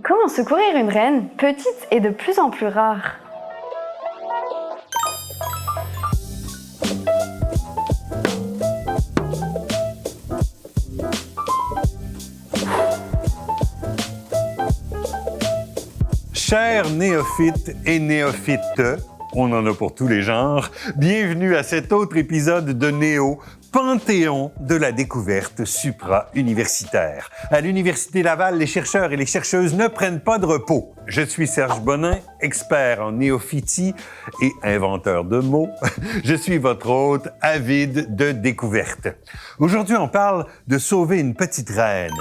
Comment secourir une reine petite et de plus en plus rare? Chers néophytes et néophytes, on en a pour tous les genres, bienvenue à cet autre épisode de Néo, Panthéon de la découverte supra-universitaire. À l'Université Laval, les chercheurs et les chercheuses ne prennent pas de repos. Je suis Serge Bonin, expert en néophytie et inventeur de mots. Je suis votre hôte avide de découvertes. Aujourd'hui, on parle de sauver une petite reine.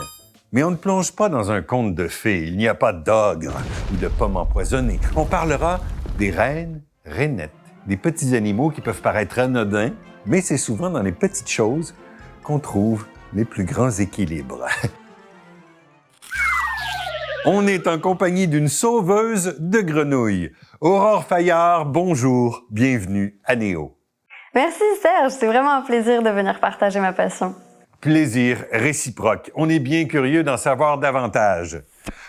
Mais on ne plonge pas dans un conte de fées. Il n'y a pas d'ogre ou de pommes empoisonnées. On parlera des reines, rainettes, des petits animaux qui peuvent paraître anodins, mais c'est souvent dans les petites choses qu'on trouve les plus grands équilibres. On est en compagnie d'une sauveuse de grenouilles. Aurore Fayard, bonjour, bienvenue à Néo. Merci Serge, c'est vraiment un plaisir de venir partager ma passion. Plaisir réciproque. On est bien curieux d'en savoir davantage.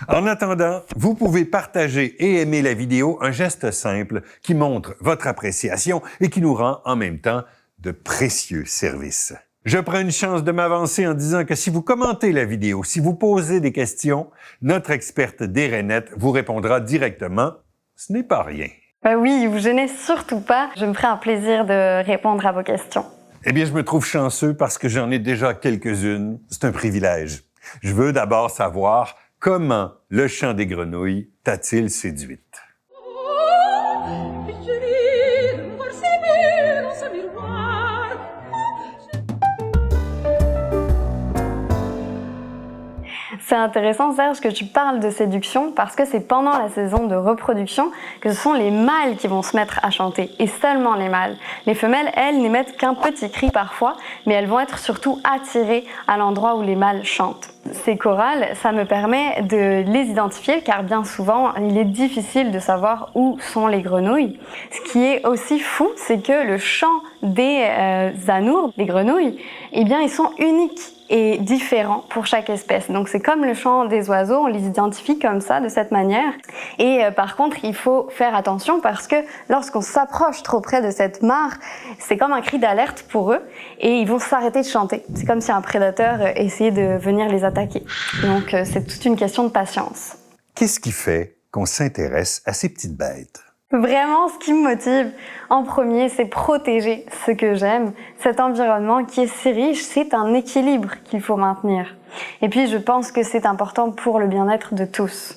En attendant, vous pouvez partager et aimer la vidéo, un geste simple qui montre votre appréciation et qui nous rend en même temps de précieux services. Je prends une chance de m'avancer en disant que si vous commentez la vidéo, si vous posez des questions, notre experte des rainettes vous répondra directement. Ce n'est pas rien. Oui, vous gênez surtout pas. Je me ferai un plaisir de répondre à vos questions. Eh bien, je me trouve chanceux parce que j'en ai déjà quelques-unes. C'est un privilège. Je veux d'abord savoir comment le chant des grenouilles t'a-t-il séduite? C'est intéressant, Serge, que tu parles de séduction parce que c'est pendant la saison de reproduction que ce sont les mâles qui vont se mettre à chanter, et seulement les mâles. Les femelles, elles, n'émettent qu'un petit cri parfois, mais elles vont être surtout attirées à l'endroit où les mâles chantent. Ces chorales, ça me permet de les identifier car bien souvent, il est difficile de savoir où sont les grenouilles. Ce qui est aussi fou, c'est que le chant des anours, des grenouilles, eh bien, ils sont uniques et différents pour chaque espèce. Donc c'est comme le chant des oiseaux, on les identifie comme ça, de cette manière. Et par contre, il faut faire attention parce que lorsqu'on s'approche trop près de cette mare, c'est comme un cri d'alerte pour eux et ils vont s'arrêter de chanter. C'est comme si un prédateur essayait de venir les attaquer. Donc c'est toute une question de patience. Qu'est-ce qui fait qu'on s'intéresse à ces petites bêtes? Vraiment, ce qui me motive en premier, c'est protéger ce que j'aime. Cet environnement qui est si riche, c'est un équilibre qu'il faut maintenir. Et puis, je pense que c'est important pour le bien-être de tous.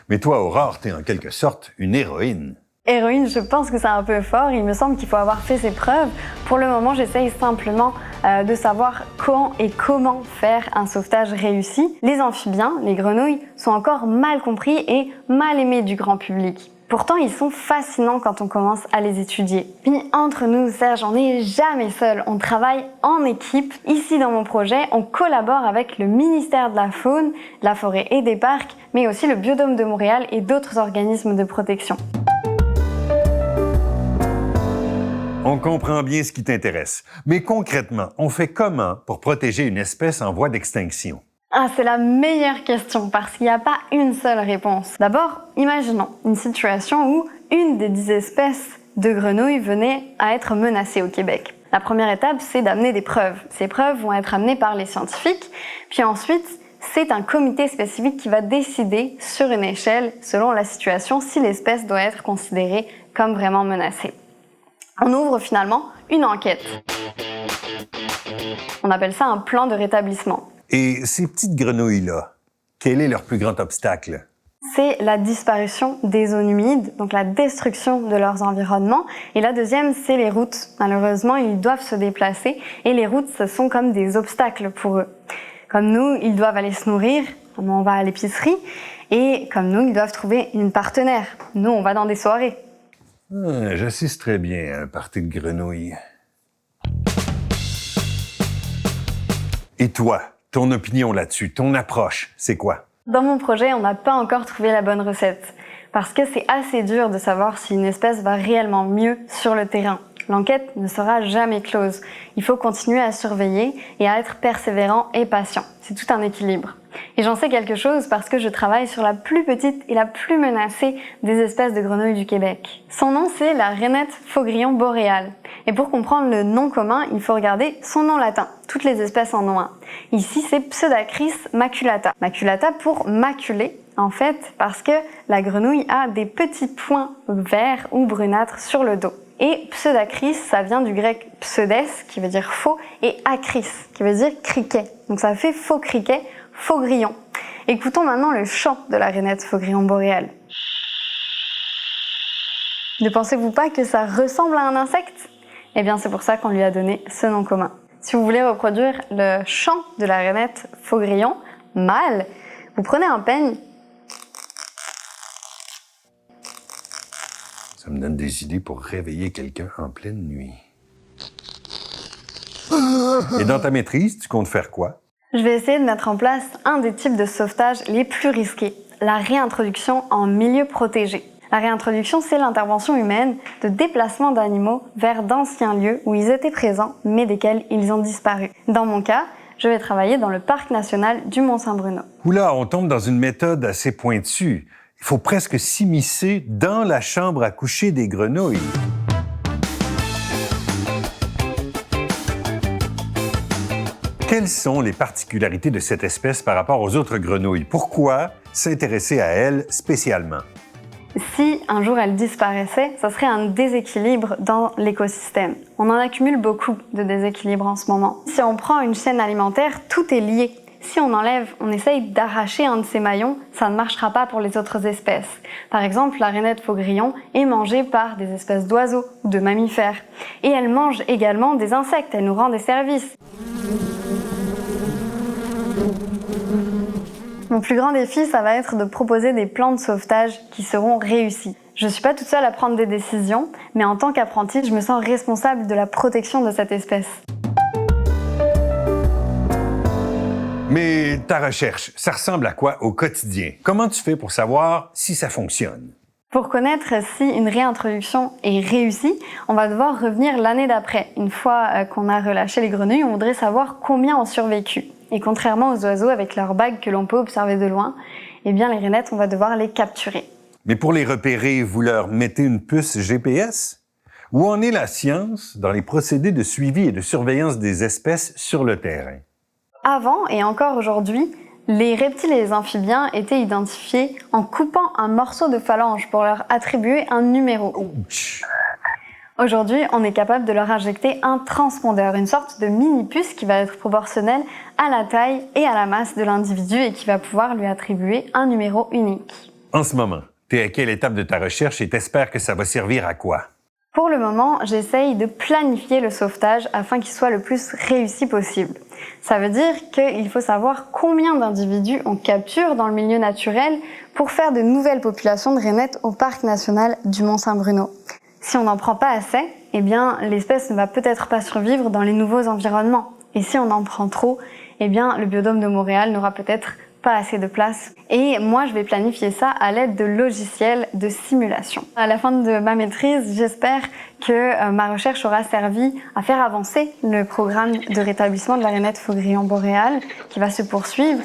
Mais toi, Aurore, t'es en quelque sorte une héroïne. Héroïne, je pense que c'est un peu fort. Il me semble qu'il faut avoir fait ses preuves. Pour le moment, j'essaye simplement de savoir quand et comment faire un sauvetage réussi. Les amphibiens, les grenouilles, sont encore mal compris et mal aimés du grand public. Pourtant, ils sont fascinants quand on commence à les étudier. Puis entre nous, Serge, on n'est jamais seul. On travaille en équipe. Ici, dans mon projet, on collabore avec le ministère de la Faune, de la Forêt et des Parcs, mais aussi le Biodôme de Montréal et d'autres organismes de protection. On comprend bien ce qui t'intéresse. Mais concrètement, on fait comment pour protéger une espèce en voie d'extinction? C'est la meilleure question parce qu'il n'y a pas une seule réponse. D'abord, imaginons une situation où une des 10 espèces de grenouilles venait à être menacée au Québec. La première étape, c'est d'amener des preuves. Ces preuves vont être amenées par les scientifiques, puis ensuite, c'est un comité spécifique qui va décider sur une échelle, selon la situation, si l'espèce doit être considérée comme vraiment menacée. On ouvre finalement une enquête. On appelle ça un plan de rétablissement. Et ces petites grenouilles-là, quel est leur plus grand obstacle? C'est la disparition des zones humides, donc la destruction de leurs environnements. Et la deuxième, c'est les routes. Malheureusement, ils doivent se déplacer et les routes, ce sont comme des obstacles pour eux. Comme nous, ils doivent aller se nourrir, on va à l'épicerie, et comme nous, ils doivent trouver une partenaire. Nous, on va dans des soirées. J'assiste très bien à un party de grenouilles. Et toi, ton opinion là-dessus, ton approche, c'est quoi? Dans mon projet, on n'a pas encore trouvé la bonne recette. Parce que c'est assez dur de savoir si une espèce va réellement mieux sur le terrain. L'enquête ne sera jamais close. Il faut continuer à surveiller et à être persévérant et patient. C'est tout un équilibre. Et j'en sais quelque chose parce que je travaille sur la plus petite et la plus menacée des espèces de grenouilles du Québec. Son nom, c'est la rainette faugrillon boréale. Et pour comprendre le nom commun, il faut regarder son nom latin. Toutes les espèces en ont un. Ici, c'est Pseudacris maculata. Maculata pour maculé, en fait, parce que la grenouille a des petits points verts ou brunâtres sur le dos. Et Pseudacris, ça vient du grec pseudes, qui veut dire faux, et acris, qui veut dire criquet. Donc ça fait faux criquet, faux grillon. Écoutons maintenant le chant de la rainette faugrillon boréale. Ne pensez-vous pas que ça ressemble à un insecte? Eh bien, c'est pour ça qu'on lui a donné ce nom commun. Si vous voulez reproduire le chant de la rainette faugrillon mâle, vous prenez un peigne. Ça me donne des idées pour réveiller quelqu'un en pleine nuit. Et dans ta maîtrise, tu comptes faire quoi? Je vais essayer de mettre en place un des types de sauvetage les plus risqués, la réintroduction en milieu protégé. La réintroduction, c'est l'intervention humaine de déplacement d'animaux vers d'anciens lieux où ils étaient présents, mais desquels ils ont disparu. Dans mon cas, je vais travailler dans le parc national du Mont-Saint-Bruno. Oula, on tombe dans une méthode assez pointue. Il faut presque s'immiscer dans la chambre à coucher des grenouilles. Quelles sont les particularités de cette espèce par rapport aux autres grenouilles? Pourquoi s'intéresser à elle spécialement? Si un jour elle disparaissait, ça serait un déséquilibre dans l'écosystème. On en accumule beaucoup de déséquilibres en ce moment. Si on prend une chaîne alimentaire, tout est lié. Si on enlève, on essaye d'arracher un de ces maillons, ça ne marchera pas pour les autres espèces. Par exemple, la rainette faugrillon est mangée par des espèces d'oiseaux ou de mammifères. Et elle mange également des insectes, elle nous rend des services. Mon plus grand défi, ça va être de proposer des plans de sauvetage qui seront réussis. Je ne suis pas toute seule à prendre des décisions, mais en tant qu'apprentie, je me sens responsable de la protection de cette espèce. Mais ta recherche, ça ressemble à quoi au quotidien? Comment tu fais pour savoir si ça fonctionne? Pour connaître si une réintroduction est réussie, on va devoir revenir l'année d'après. Une fois qu'on a relâché les grenouilles, on voudrait savoir combien ont survécu. Et contrairement aux oiseaux avec leurs bagues que l'on peut observer de loin, eh bien les rainettes, on va devoir les capturer. Mais pour les repérer, vous leur mettez une puce GPS? Où en est la science dans les procédés de suivi et de surveillance des espèces sur le terrain? Avant et encore aujourd'hui, les reptiles et les amphibiens étaient identifiés en coupant un morceau de phalange pour leur attribuer un numéro. Ouch. Aujourd'hui, on est capable de leur injecter un transpondeur, une sorte de mini-puce qui va être proportionnelle à la taille et à la masse de l'individu et qui va pouvoir lui attribuer un numéro unique. En ce moment, tu es à quelle étape de ta recherche et t'espères que ça va servir à quoi? Pour le moment, j'essaye de planifier le sauvetage afin qu'il soit le plus réussi possible. Ça veut dire qu'il faut savoir combien d'individus on capture dans le milieu naturel pour faire de nouvelles populations de rainettes au parc national du Mont-Saint-Bruno. Si on n'en prend pas assez, eh bien, l'espèce ne va peut-être pas survivre dans les nouveaux environnements. Et si on en prend trop, eh bien, le biodôme de Montréal n'aura peut-être pas assez de place. Et moi, je vais planifier ça à l'aide de logiciels de simulation. À la fin de ma maîtrise, j'espère que ma recherche aura servi à faire avancer le programme de rétablissement de la rainette faugrillon boréale qui va se poursuivre.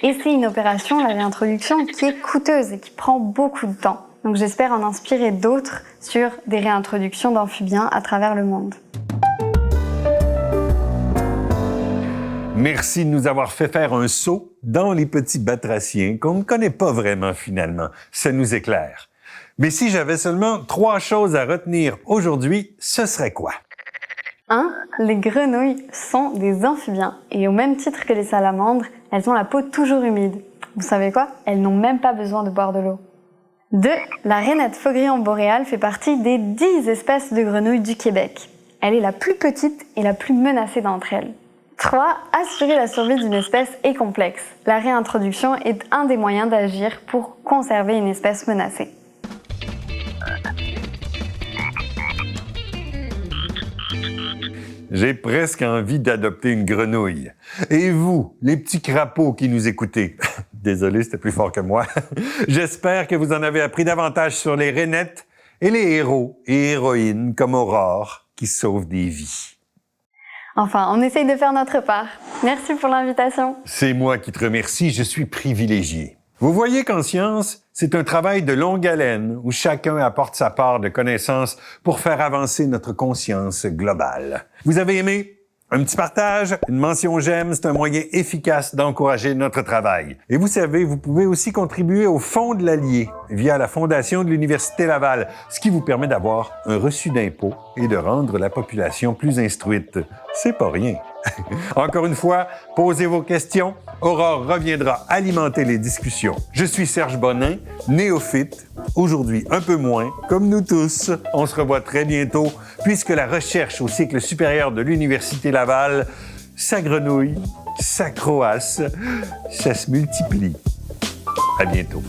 Et c'est une opération, la réintroduction, qui est coûteuse et qui prend beaucoup de temps. Donc j'espère en inspirer d'autres sur des réintroductions d'amphibiens à travers le monde. Merci de nous avoir fait faire un saut dans les petits batraciens qu'on ne connaît pas vraiment finalement. Ça nous éclaire. Mais si j'avais seulement 3 choses à retenir aujourd'hui, ce serait quoi? 1. Les grenouilles sont des amphibiens et au même titre que les salamandres, elles ont la peau toujours humide. Vous savez quoi? Elles n'ont même pas besoin de boire de l'eau. 2. La rainette faugrillon boréale fait partie des 10 espèces de grenouilles du Québec. Elle est la plus petite et la plus menacée d'entre elles. 3. Assurer la survie d'une espèce est complexe. La réintroduction est un des moyens d'agir pour conserver une espèce menacée. J'ai presque envie d'adopter une grenouille. Et vous, les petits crapauds qui nous écoutez, désolé, c'était plus fort que moi, j'espère que vous en avez appris davantage sur les rainettes et les héros et héroïnes comme Aurore, qui sauvent des vies. Enfin, on essaye de faire notre part. Merci pour l'invitation. C'est moi qui te remercie, je suis privilégié. Vous voyez qu'en science, c'est un travail de longue haleine où chacun apporte sa part de connaissances pour faire avancer notre conscience globale. Vous avez aimé? Un petit partage, une mention j'aime, c'est un moyen efficace d'encourager notre travail. Et vous savez, vous pouvez aussi contribuer au Fonds de l'Allier via la Fondation de l'Université Laval, ce qui vous permet d'avoir un reçu d'impôt et de rendre la population plus instruite. C'est pas rien. Encore une fois, posez vos questions. Aurore reviendra alimenter les discussions. Je suis Serge Bonin, néophyte, aujourd'hui un peu moins, comme nous tous. On se revoit très bientôt, puisque la recherche au cycle supérieur de l'Université Laval s'agrenouille, s'accroisse, ça se multiplie. À bientôt.